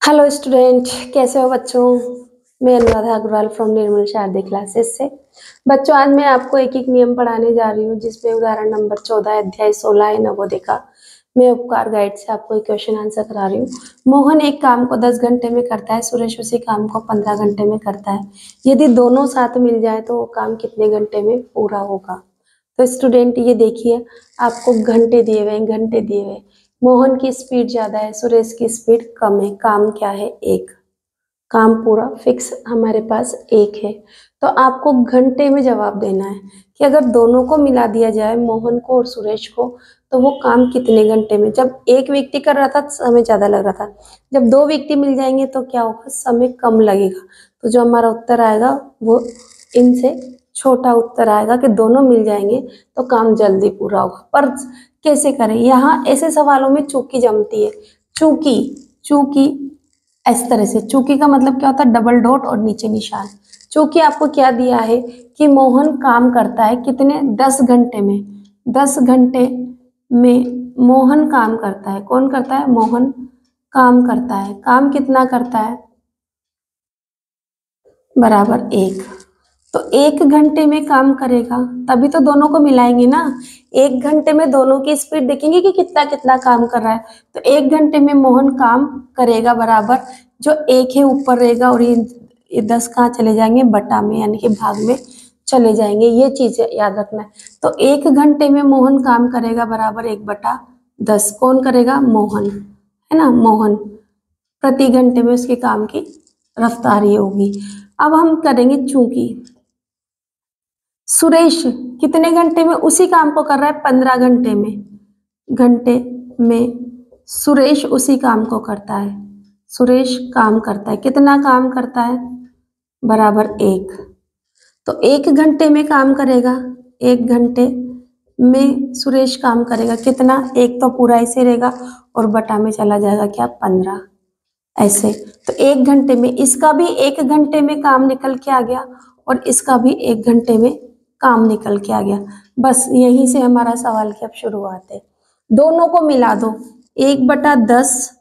Hello student, कैसे हो बच्चों। मैं अनुराधा अग्रवाल फ्रॉम निर्मल शारदे क्लासेस से। बच्चों, आज मैं आपको एक एक नियम पढ़ाने जा रही हूँ, जिसमें उदाहरण नंबर 14 अध्याय 16 है नवोदय का। मैं उपकार गाइड से आपको एक क्वेश्चन आंसर करा रही हूँ। मोहन एक काम को 10 घंटे में करता है, सुरेश उसी काम को 15 घंटे में करता है। यदि दोनों साथ मिल जाए तो वो काम कितने घंटे में पूरा होगा। तो स्टूडेंट ये देखिए, आपको घंटे दिए हुए हैं, घंटे दिए हुए। मोहन की स्पीड ज्यादा है, सुरेश की स्पीड कम है। काम क्या है? एक। काम पूरा फिक्स हमारे पास एक है। तो आपको घंटे में जवाब देना है कि अगर दोनों को मिला दिया जाए, मोहन को और सुरेश को, तो वो काम कितने घंटे में। जब एक व्यक्ति कर रहा था समय ज्यादा लग रहा था, जब दो व्यक्ति मिल जाएंगे तो क्या होगा? समय कम लगेगा। तो जो हमारा उत्तर आएगा वो इनसे छोटा उत्तर आएगा कि दोनों मिल जाएंगे तो काम जल्दी पूरा होगा। पर कैसे करें? यहाँ ऐसे सवालों में चूकी जमती है। चूकी चूकी इस तरह से। चूकी का मतलब क्या होता है? डबल डॉट और नीचे निशान। चूंकि आपको क्या दिया है कि मोहन काम करता है कितने? 10 घंटे में। 10 घंटे में मोहन काम करता है। कौन करता है? मोहन काम करता है। काम कितना करता है? बराबर एक। तो 1 घंटे में काम करेगा, तभी तो दोनों को मिलाएंगे ना। 1 घंटे में दोनों की स्पीड देखेंगे कि कितना कितना काम कर रहा है। तो 1 घंटे में मोहन काम करेगा बराबर, जो एक है ऊपर रहेगा और ये 10 कहाँ चले जाएंगे? बटा में, यानी कि भाग में चले जाएंगे। ये चीज याद रखना है। तो 1 घंटे में मोहन काम करेगा बराबर 1/10। कौन करेगा? मोहन, है ना। मोहन प्रति घंटे में उसके काम की रफ्तार ये होगी। अब हम करेंगे चूंकि सुरेश कितने घंटे में उसी काम को कर रहा है? 15 घंटे में। घंटे में सुरेश उसी काम को करता है। सुरेश काम करता है, कितना काम करता है? बराबर एक। तो 1 घंटे में काम करेगा। 1 घंटे में सुरेश काम करेगा कितना? एक तो पूरा ऐसे रहेगा और बटा में चला जाएगा क्या? 15। ऐसे। तो 1 घंटे में इसका भी 1 घंटे में काम निकल के आ गया और इसका भी 1 घंटे में काम निकल के आ गया। बस यहीं से हमारा सवाल की अब शुरुआत है। दोनों को मिला दो, 1/10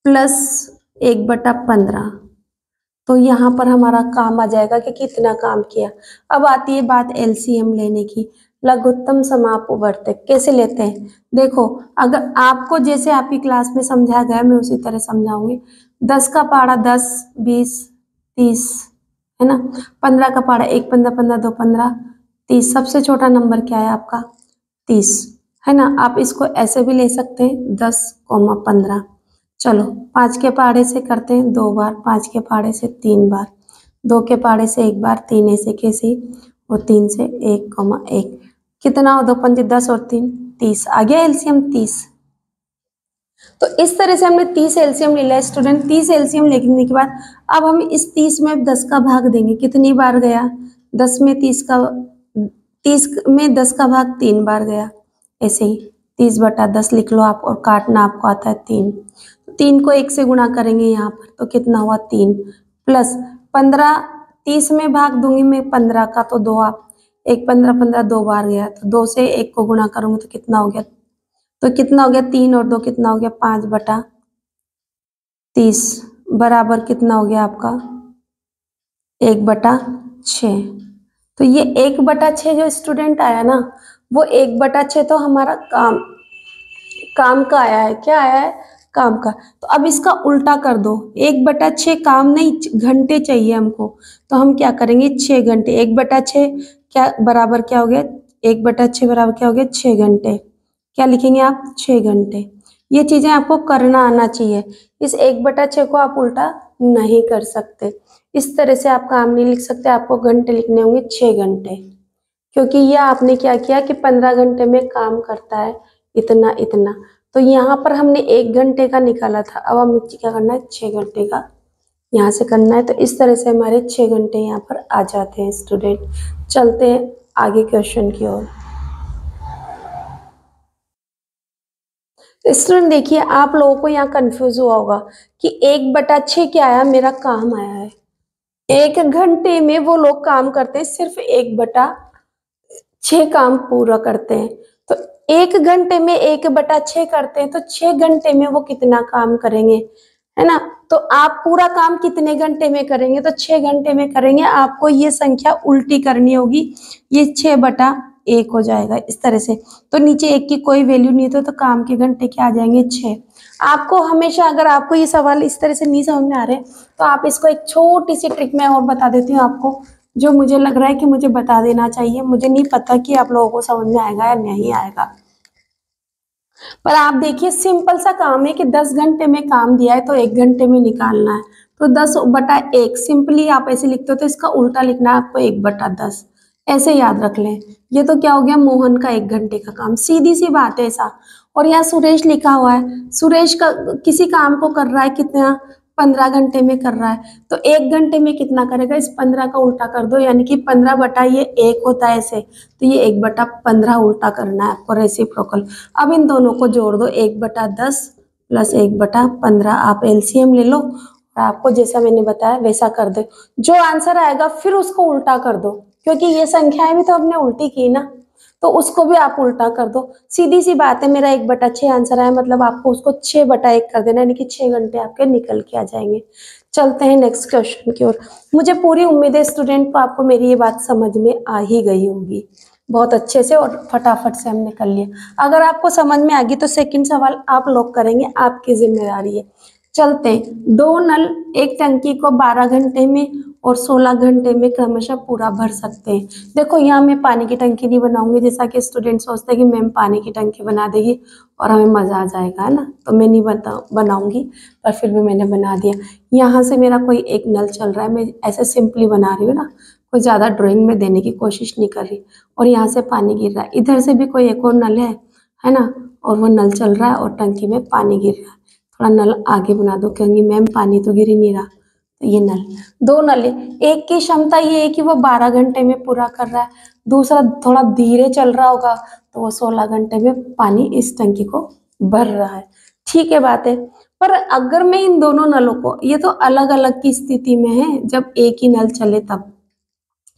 प्लस 1/15। तो यहाँ पर हमारा काम आ जाएगा कि कितना काम किया। अब आती है बात एलसीएम लेने की। लघुत्तम समापवर्तक कैसे लेते हैं? देखो, अगर आपको जैसे आपकी क्लास में समझाया गया मैं उसी तरह समझाऊंगी। 10 का पारा 10, 20, 30, है ना। 15 का पारा 1, 15, 15, 2, 15, 30। सबसे छोटा नंबर क्या है आपका? 30, है ना। आप इसको ऐसे भी ले सकते हैं 10, 15। चलो, 5 के पहाड़े से करते हैं 2 बार, 5 के पहाड़े से 3 बार, 2 के पहाड़े से 1 बार, 3 ऐसे कैसे, और 3 से 1, 1। कितना हो? 2 पंजे 10 और 3 30। आ गया एलसीएम 30। तो इस तरह से हमने 30 एलसीएम ले लिया स्टूडेंट। 30 एलसीएम लेने के बाद अब हम इस 30 में 10 का भाग देंगे। कितनी बार गया? 10 में 30 का 30 में 10 का भाग 3 बार गया। ऐसे ही 30/10 लिख लो आप, और काटना आपको आता है 3। 3 को 1 से गुणा करेंगे यहाँ पर, तो कितना हुआ? 3 प्लस 15। 30 में भाग दूंगी मैं 15 का, तो 2 आप 1, 15, 15 2 बार गया, तो 2 से 1 को गुणा करूंगी तो कितना हो गया? तो कितना हो गया? 3 और 2 कितना हो गया? 5/30 बराबर कितना हो गया आपका? 1/6। तो ये 1/6 जो स्टूडेंट आया ना, वो 1/6 तो हमारा काम का आया है। क्या आया है? काम का। तो अब इसका उल्टा कर दो। 1/6 काम नहीं, घंटे चाहिए हमको। तो हम क्या करेंगे? 6 घंटे। 1/6 क्या बराबर क्या हो गया? 1/6 बराबर क्या हो गया? 6 घंटे। क्या लिखेंगे आप? 6 घंटे। ये चीजें आपको करना आना चाहिए। इस 1/6 को आप उल्टा नहीं कर सकते। इस तरह से आप काम नहीं लिख सकते। आपको घंटे लिखने होंगे 6 घंटे, क्योंकि ये आपने क्या किया कि 15 घंटे में काम करता है इतना इतना। तो यहाँ पर हमने 1 घंटे का निकाला था, अब हमें क्या करना है? 6 घंटे का यहाँ से करना है। तो इस तरह से हमारे 6 घंटे यहाँ पर आ जाते हैं स्टूडेंट। चलते हैं आगे क्वेश्चन की ओर। स्टूडेंट देखिए, आप लोगों को यहाँ कंफ्यूज हुआ होगा कि 1/6 क्या आया? मेरा काम आया है। 1 घंटे में वो लोग काम करते हैं, सिर्फ 1/6 काम पूरा करते हैं। तो 1 घंटे में 1/6 करते हैं, तो 6 घंटे में वो कितना काम करेंगे? है ना। तो आप पूरा काम कितने घंटे में करेंगे, तो 6 घंटे में करेंगे। आपको ये संख्या उल्टी करनी होगी, ये 6/1 हो जाएगा इस तरह से। तो नीचे 1 की कोई वैल्यू नहीं है तो काम के घंटे क्या आ जाएंगे 6। आपको हमेशा, अगर आपको ये सवाल इस तरह से नहीं समझ में आ रहे तो आप इसको एक छोटी सी ट्रिक में और बता देती हूँ आपको, जो मुझे लग रहा है कि मुझे बता देना चाहिए। मुझे नहीं पता कि आप लोगों को समझ में आएगा या नहीं आएगा, पर आप देखिए सिंपल सा काम है कि 10 घंटे में काम दिया है तो 1 घंटे में निकालना है। तो 10/1 सिंपली आप ऐसे लिखते हो तो इसका उल्टा लिखना है आपको 1/10, ऐसे याद रख लें। ये तो क्या हो गया, मोहन का 1 घंटे का काम, सीधी सी बात है ऐसा। और यहाँ सुरेश लिखा हुआ है, सुरेश का किसी काम को कर रहा है कितना, 15 घंटे में कर रहा है। तो 1 घंटे में कितना करेगा, इस 15 का उल्टा कर दो, यानी कि 15/1 होता है ऐसे, तो ये 1/15 उल्टा करना है आपको, रेसिप्रोकल। अब इन दोनों को जोड़ दो, 1/10 प्लस 1/15, आप एलसीएम ले लो और आपको जैसा मैंने बताया वैसा कर दो। जो आंसर आएगा फिर उसको उल्टा कर दो, क्योंकि ये संख्याएं भी तो हमने उल्टी की ना, तो उसको भी आप उल्टा कर दो। सीधी सी बात है, मेरा 1/6 आंसर आया, मतलब आपको उसको 6/1 कर देना, यानी कि 6 घंटे आपके निकल के आ जाएंगे। चलते हैं नेक्स्ट क्वेश्चन की ओर। मुझे पूरी उम्मीद है स्टूडेंट को आपको मेरी ये बात समझ में आ ही गई होगी बहुत अच्छे से, और फटाफट से हमने कर लिया। अगर आपको समझ में आ गई तो सेकंड सवाल आप लोग करेंगे, आपकी जिम्मेदारी है। चलते हैं, 2 नल एक टंकी को 12 घंटे में और 16 घंटे में क्रमशः पूरा भर सकते हैं। देखो यहाँ मैं पानी की टंकी नहीं बनाऊंगी, जैसा कि स्टूडेंट सोचते हैं कि मैम पानी की टंकी बना देगी और हमें मजा आ जाएगा, है ना, तो मैं नहीं बनाऊंगी, पर फिर भी मैंने बना दिया। यहाँ से मेरा कोई एक नल चल रहा है, मैं ऐसे सिंपली बना रही हूँ ना, कोई ज़्यादा ड्राइंग में देने की कोशिश नहीं कर रही। और यहाँ से पानी गिर रहा है, इधर से भी कोई एक और नल है ना, और वो नल चल रहा है और टंकी में पानी गिर रहा है। थोड़ा नल आगे बना दो, क्योंकि मैम पानी तो गिर ही नहीं रहा। तो ये नल, 2 नल है, एक की क्षमता ये है कि वो 12 घंटे में पूरा कर रहा है, दूसरा थोड़ा धीरे चल रहा होगा तो वो 16 घंटे में पानी इस टंकी को भर रहा है। ठीक है बात है, पर अगर मैं इन दोनों नलों को, ये तो अलग अलग की स्थिति में है, जब एक ही नल चले तब,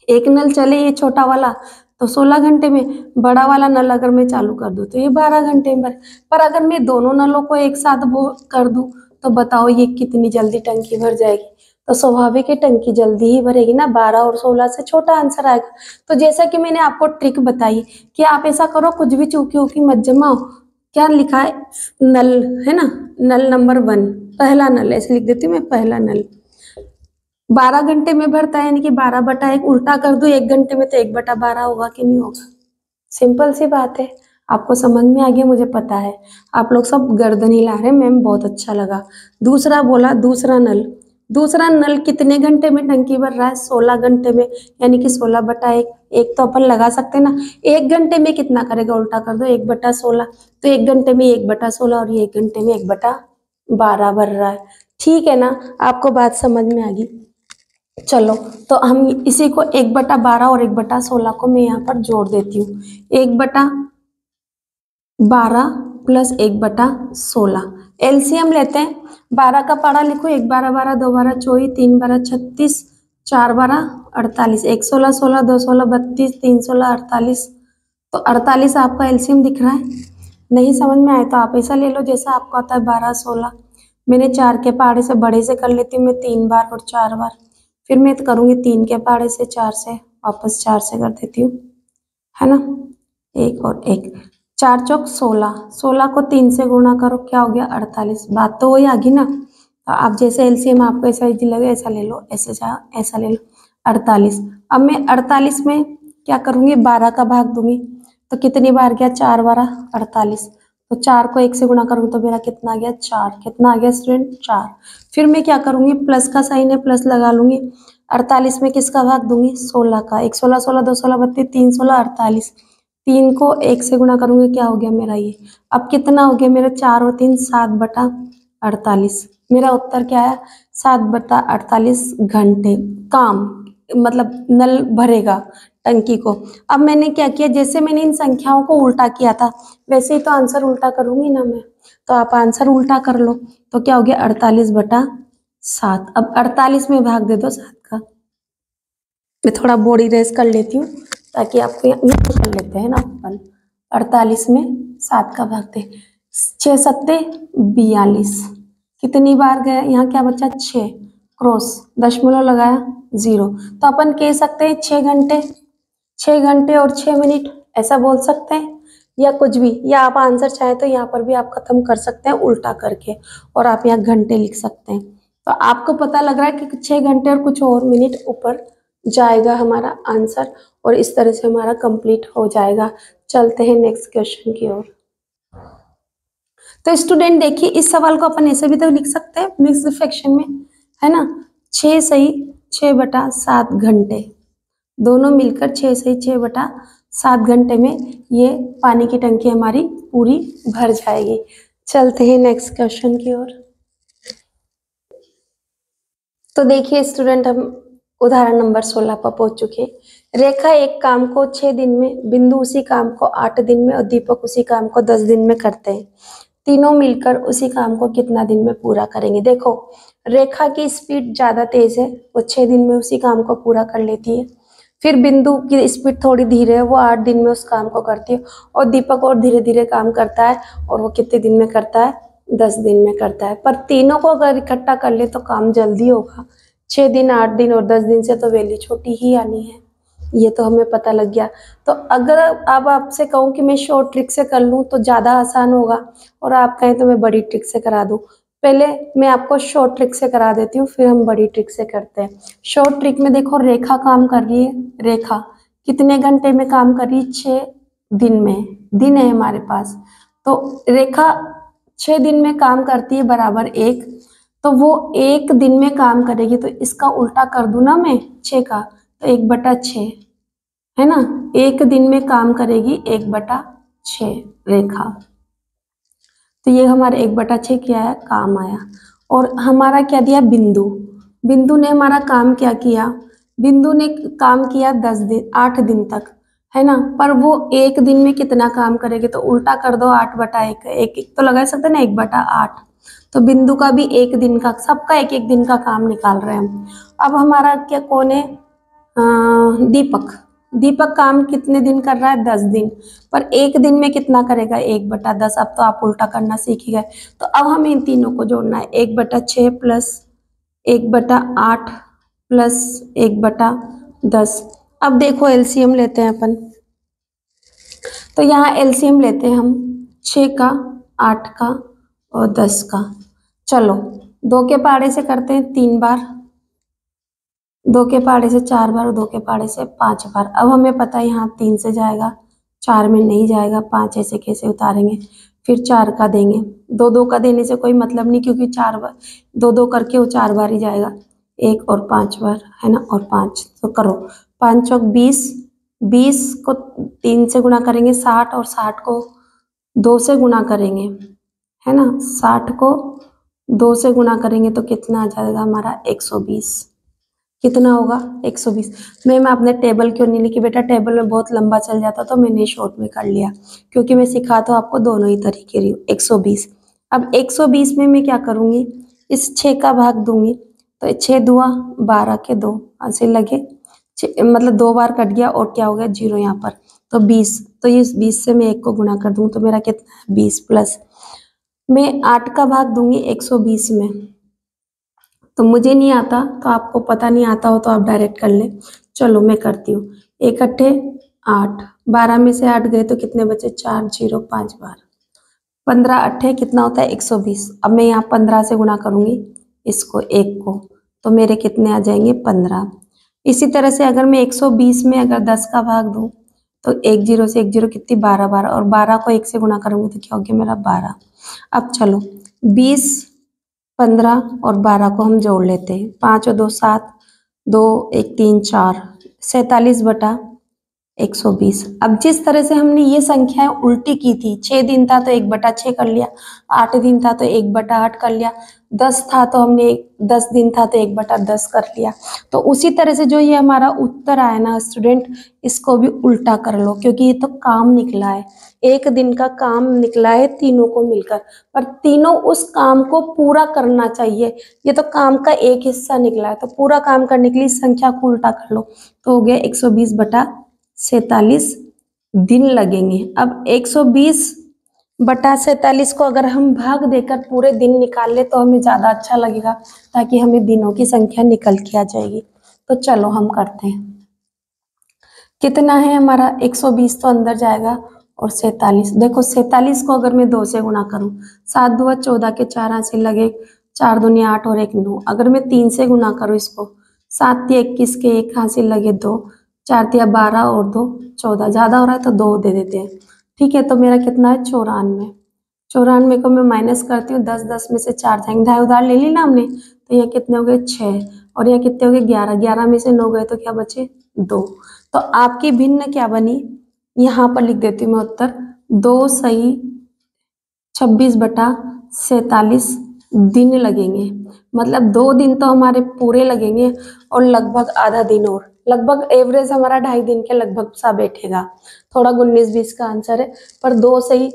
एक नल चले ये छोटा वाला तो 16 घंटे में, बड़ा वाला नल अगर मैं चालू कर दूं तो ये 12 घंटे में। पर अगर मैं दोनों नलों को एक साथ वो कर दूं तो बताओ ये कितनी जल्दी टंकी भर जाएगी। तो स्वाभाविक है टंकी जल्दी ही भरेगी ना, 12 और 16 से छोटा आंसर आएगा। तो जैसा कि मैंने आपको ट्रिक बताई कि आप ऐसा करो, कुछ भी चूकी उकी मत जमाओ। क्या लिखा है, नल है ना, नल नंबर 1, पहला नल, ऐसे लिख देती हूँ मैं, पहला नल 12 घंटे में भरता है, यानी कि 12/1 उल्टा कर दो 1 घंटे में तो 1/12 होगा कि नहीं होगा। सिंपल सी बात है, आपको समझ में आ गया, मुझे पता है। आप लोग सब गर्दन हिला रहे, मैम बहुत अच्छा लगा। दूसरा बोला, दूसरा नल कितने घंटे में टंकी भर रहा है, 16 घंटे में, यानी कि 16/1। एक तो अपन लगा सकते हैं ना, 1 घंटे में कितना करेगा, उल्टा कर दो 1/16, तो 1 घंटे में 1/16 और ये 1 घंटे में 1/12 भर रहा है। ठीक है ना, आपको बात समझ में आ गई। चलो तो हम इसी को 1/12 और 1/16 को मैं यहाँ पर जोड़ देती हूँ। 1/12 प्लस 1/16, एलसीएम लेते हैं। 12 का पारा लिखो, 1 12 12, 2 12 24, 3 12 36, 4 12 48, 1 16 16, 2 16 32, 3 16 48। तो 48 आपका एलसीएम दिख रहा है। नहीं समझ में आए तो आप ऐसा ले लो जैसा आपको आता है, 12 16। मैंने 4 के पहाड़े से बड़े से कर लेती हूँ मैं 3 बार और 4 बार, फिर मैं करूँगी 3 के पहाड़े से 4 से, वापस 4 से कर देती हूँ, है ना, 1 और 1, 4 चौक 16, 16 को 3 से गुणा करो, क्या हो गया 48। बात तो वही आ गई ना। तो आप जैसे एलसीएम आपको ऐसा इजी लगे ऐसा ले लो, ऐसा ले लो, 48। अब मैं 48 में क्या करूँगी, 12 का भाग दूंगी, तो कितनी बार गया, 4 12 48। तो 4 को 1 से गुणा करूँ तो मेरा कितना आ गया, 4। कितना आ गया स्टूडेंट, 4। फिर मैं क्या करूँगी, प्लस का साइन है, प्लस लगा लूंगी। 48 में किसका भाग दूंगी, 16 का, 1 16 16, 2 16 32, 3 16 48। 3 को 1 से गुणा करूंगी, क्या हो गया मेरा ये, अब कितना हो गया मेरा, 4 और 3 7/48। मेरा उत्तर क्या है, 7/48 घंटे काम, मतलब नल भरेगा टंकी को। अब मैंने क्या किया, जैसे मैंने इन संख्याओं को उल्टा किया था वैसे ही तो आंसर उल्टा करूंगी ना मैं। तो आप आंसर उल्टा कर लो, तो क्या हो गया 48/7। अब 48 में भाग दे दो 7 का। मैं थोड़ा बॉडी रेस कर लेती हूँ ताकि आपको यहाँ कर लेते हैं ना अपन। 48 में 7 का भाग दे, 6 7 42, कितनी बार गया, यहाँ क्या बचा 6, क्रॉस दशमलव लगाया 0, तो अपन कह सकते हैं 6 घंटे, 6 घंटे और 6 मिनट ऐसा बोल सकते हैं, या कुछ भी, या आप आंसर चाहे तो यहाँ पर भी आप खत्म कर सकते हैं उल्टा करके, और आप यहाँ घंटे लिख सकते हैं। तो आपको पता लग रहा है कि 6 घंटे और कुछ और मिनट ऊपर जाएगा हमारा आंसर, और इस तरह से हमारा कंप्लीट हो जाएगा। चलते हैं नेक्स्ट क्वेश्चन की ओर। तो स्टूडेंट देखिए, इस सवाल को अपन ऐसे भी तो लिख सकते हैं मिक्स्ड फ्रैक्शन में, है ना। 6 सही 6/7 घंटे, दोनों मिलकर 6 सही 6/7 घंटे में ये पानी की टंकी हमारी पूरी भर जाएगी। चलते हैं नेक्स्ट क्वेश्चन की ओर। तो देखिए स्टूडेंट, हम उदाहरण नंबर 16 पर पहुंच चुके। रेखा एक काम को 6 दिन में, बिंदु उसी काम को 8 दिन में और दीपक उसी काम को 10 दिन में करते हैं। तीनों मिलकर उसी काम को कितना दिन में पूरा करेंगे। देखो, रेखा की स्पीड ज़्यादा तेज है, वो 6 दिन में उसी काम को पूरा कर लेती है। फिर बिंदु की स्पीड थोड़ी धीरे है, वो 8 दिन में उस काम को करती है। और दीपक और धीरे धीरे काम करता है, और वो कितने दिन में करता है, 10 दिन में करता है। पर तीनों को अगर इकट्ठा कर ले तो काम जल्दी होगा। 6 दिन 8 दिन और 10 दिन से तो वैल्यू छोटी ही आनी है, ये तो हमें पता लग गया। तो अगर अब आपसे कहूँ कि मैं शॉर्ट ट्रिक से कर लूँ तो ज़्यादा आसान होगा, और आप कहें तो मैं बड़ी ट्रिक से करा दूँ। पहले मैं आपको शॉर्ट ट्रिक से करा देती हूँ, फिर हम बड़ी ट्रिक से करते हैं। शॉर्ट ट्रिक में देखो, रेखा काम कर रही है, रेखा कितने घंटे में काम कर रही है, 6 दिन में, दिन है हमारे पास। तो रेखा 6 दिन में काम करती है बराबर 1, तो वो 1 दिन में काम करेगी, तो इसका उल्टा कर दूं ना मैं 6 का, तो 1/6 है ना। 1 दिन में काम करेगी 1/6 रेखा, तो ये हमारे 1/6 क्या है, काम आया। और हमारा क्या दिया, बिंदु, बिंदु ने हमारा काम क्या किया, बिंदु ने काम किया 10 दिन 8 दिन तक, है ना। पर वो 1 दिन में कितना काम करेगी, तो उल्टा कर दो, 8/1, एक तो लगा सकते ना, 1/8। तो बिंदु का भी 1 दिन का, सबका 1 दिन का काम निकाल रहे हैं हम। अब हमारा क्या कौन है, दीपक, दीपक काम कितने दिन कर रहा है, 10 दिन, पर 1 दिन में कितना करेगा, 1/10। अब तो आप उल्टा करना सीख ही गए। तो अब हमें इन तीनों को जोड़ना है, 1/6 प्लस 1/8 प्लस 1/10। अब देखो एलसीएम लेते हैं अपन, तो यहाँ एलसीएम लेते हैं हम 6 का, 8 का और 10 का। चलो 2 के पहाड़े से करते हैं 3 बार, 2 के पहाड़े से 4 बार और 2 के पहाड़े से 5 बार। अब हमें पता है यहाँ 3 से जाएगा, 4 में नहीं जाएगा, 5 ऐसे कैसे उतारेंगे, फिर 4 का देंगे। 2 का देने से कोई मतलब नहीं, क्योंकि 4 बार 2 करके वो 4 बार ही जाएगा, 1 और 5 बार, है ना, और 5। तो करो 5 चौक 20, 20 को 3 से गुणा करेंगे 60, और 60 को 2 से गुणा करेंगे, है ना। 60 को 2 से गुणा करेंगे तो कितना आ जाएगा हमारा, 120। कितना होगा, 120। मैं अपने टेबल क्यों नहीं लिखी बेटा, टेबल में बहुत लंबा चल जाता, तो मैंने शॉर्ट में कर लिया, क्योंकि मैं सिखा तो आपको दोनों ही तरीके रही हूँ। 120, अब 120 में मैं क्या करूँगी, इस 6 का भाग दूंगी, तो 6 दुआ 12 के 2 ऐसे लगे, मतलब 2 बार कट गया, और क्या हो गया 0 यहाँ पर, तो 20। तो इस 20 से मैं 1 को गुणा कर दूँ तो मेरा कितना है, 20 प्लस मैं 8 का भाग दूंगी 120 में, तो मुझे नहीं आता, तो आपको पता नहीं आता हो तो आप डायरेक्ट कर ले। चलो मैं करती हूँ, 1 अट्ठे 8, 12 में से 8 गए तो कितने बचे, 4 0 5 बार, 15 अट्ठे कितना होता है, 120। अब मैं यहाँ 15 से गुणा करूँगी इसको 1 को, तो मेरे कितने आ जाएंगे, 15। इसी तरह से अगर मैं 120 में अगर 10 का भाग दूँ, तो 1 0 से 1 0 कितनी, 12 12, और 12 को 1 से गुणा करूँगी तो क्या हो गया मेरा, 12। अब चलो 20 15 और 12 को हम जोड़ लेते हैं, 5 और 2 7, 2 1 3 4, 47/120। अब जिस तरह से हमने ये संख्याएं उल्टी की थी, 6 दिन था तो 1/6 कर लिया, 8 दिन था तो 1/8 कर लिया, 10 था तो हमने 10 दिन था तो 1/10 कर लिया। तो उसी तरह से जो ये हमारा उत्तर आया ना स्टूडेंट, इसको भी उल्टा कर लो, क्योंकि ये तो काम निकला है, 1 दिन का काम निकला है तीनों को मिलकर, पर तीनों उस काम को पूरा करना चाहिए। ये तो काम का एक हिस्सा निकला है, तो पूरा काम करने के लिए इस संख्या को उल्टा कर लो, तो हो गया 120/47 दिन लगेंगे। अब 120 बटा 47 को अगर हम भाग देकर पूरे दिन निकाल ले तो हमें ज़्यादा अच्छा लगेगा, ताकि हमें दिनों की संख्या निकल के आ जाएगी। तो चलो हम करते हैं। कितना है हमारा 120 तो अंदर जाएगा, और 47, देखो 47 को अगर मैं 2 से गुणा करूं, 7 दूआ 14 के 4 हासिल लगे, 4 दूनी 8 और 1 9। अगर मैं 3 से गुणा करूं इसको, 7 तिया 21 के 1 हासिल लगे 2, 4 तिया 12 और 2 14, ज़्यादा हो रहा है तो 2 दे देते हैं। ठीक है, तो मेरा कितना है 94। 94 को मैं माइनस करती हूँ, 10 10 में से 4 जाएंगे, ढाई उधार ले ली ना हमने, तो यहाँ कितने हो गए 6, और यहाँ कितने हो गए 11, 11 में से 9 गए तो क्या बचे 2। तो आपकी भिन्न क्या बनी, यहाँ पर लिख देती हूँ मैं उत्तर, 2 सही 26/47 दिन लगेंगे। मतलब 2 दिन तो हमारे पूरे लगेंगे, और लगभग आधा दिन और, लगभग एवरेज हमारा 2.5 दिन के लगभग सा बैठेगा। थोड़ा 19-20 का आंसर है, पर 2 सही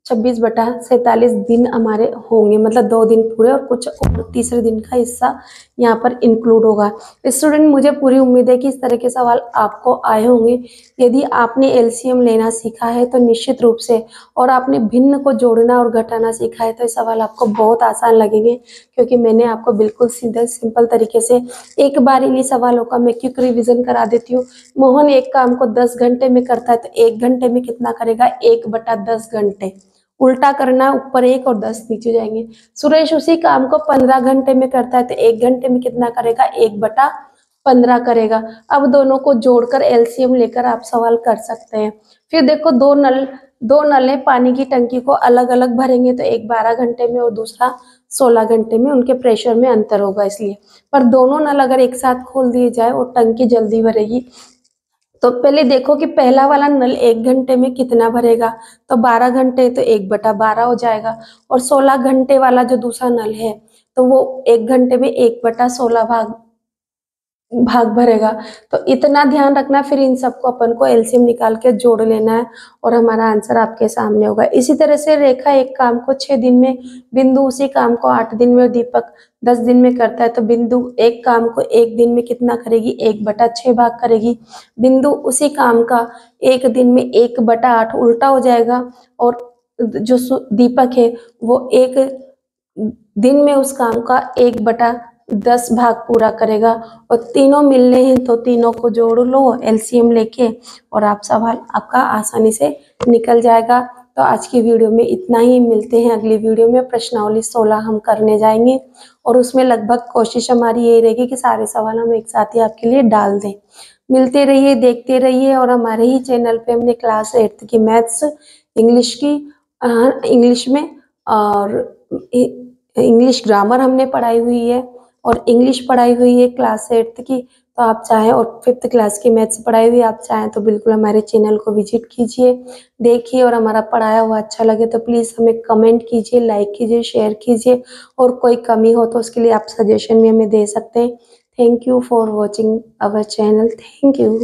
26/47 दिन हमारे होंगे, मतलब 2 दिन पूरे, और कुछ और तीसरे दिन का हिस्सा यहाँ पर इंक्लूड होगा। स्टूडेंट, मुझे पूरी उम्मीद है कि इस तरह के सवाल आपको आए होंगे। यदि आपने एलसीएम लेना सीखा है तो निश्चित रूप से, और आपने भिन्न को जोड़ना और घटाना सीखा है तो ये सवाल आपको बहुत आसान लगेंगे, क्योंकि मैंने आपको बिल्कुल सीधा सिंपल तरीके से एक बार इन्हीं सवालों का मैं क्विक रिविजन करा देती हूँ। मोहन एक काम को 10 घंटे में करता है तो 1 घंटे में कितना करेगा, 1/10 घंटे। उल्टा करना, ऊपर 1 और 10 नीचे जाएंगे। सुरेश उसी काम को 15 घंटे में करता है तो 1 घंटे में कितना करेगा, 1/15 करेगा। अब दोनों को जोड़कर एलसीएम लेकर आप सवाल कर सकते हैं। फिर देखो, दो नलें पानी की टंकी को अलग अलग भरेंगे, तो एक 12 घंटे में और दूसरा 16 घंटे में, उनके प्रेशर में अंतर होगा इसलिए। पर दोनों नल अगर एक साथ खोल दिए जाए और टंकी जल्दी भरेगी, तो पहले देखो कि पहला वाला नल 1 घंटे में कितना भरेगा, तो 12 घंटे तो 1/12 हो जाएगा। और 16 घंटे वाला जो दूसरा नल है, तो वो 1 घंटे में 1/16 भाग भरेगा। तो इतना ध्यान रखना, फिर इन सबको अपन को एलसीएम निकाल के जोड़ लेना है, और हमारा आंसर आपके सामने होगा। इसी तरह से रेखा एक काम को 6 दिन में, बिंदु उसी काम को 8 दिन में, और दीपक 10 दिन में करता है, तो बिंदु एक काम को 1 दिन में कितना करेगी, 1/6 भाग करेगी। बिंदु उसी काम का 1 दिन में 1/8 उल्टा हो जाएगा, और जो दीपक है वो 1 दिन में उस काम का 1/10 भाग पूरा करेगा। और तीनों मिलने हैं तो तीनों को जोड़ लो एलसीएम लेके, और आप सवाल आपका आसानी से निकल जाएगा। तो आज की वीडियो में इतना ही, मिलते हैं अगली वीडियो में। प्रश्नावली 16 हम करने जाएंगे, और उसमें लगभग कोशिश हमारी यही रहेगी कि सारे सवाल हम एक साथ ही आपके लिए डाल दें। मिलते रहिए, देखते रहिए, और हमारे ही चैनल पे हमने क्लास 8 की मैथ्स, इंग्लिश की इंग्लिश में, और इंग्लिश ग्रामर हमने पढ़ाई हुई है, और इंग्लिश पढ़ाई हुई है क्लास 8 की। तो आप चाहें, और 5th क्लास की मैथ्स पढ़ाई हुई, आप चाहें तो बिल्कुल हमारे चैनल को विजिट कीजिए, देखिए, और हमारा पढ़ाया हुआ अच्छा लगे तो प्लीज़ हमें कमेंट कीजिए, लाइक कीजिए, शेयर कीजिए, और कोई कमी हो तो उसके लिए आप सजेशन भी हमें दे सकते हैं। Thank you for watching our channel. Thank you.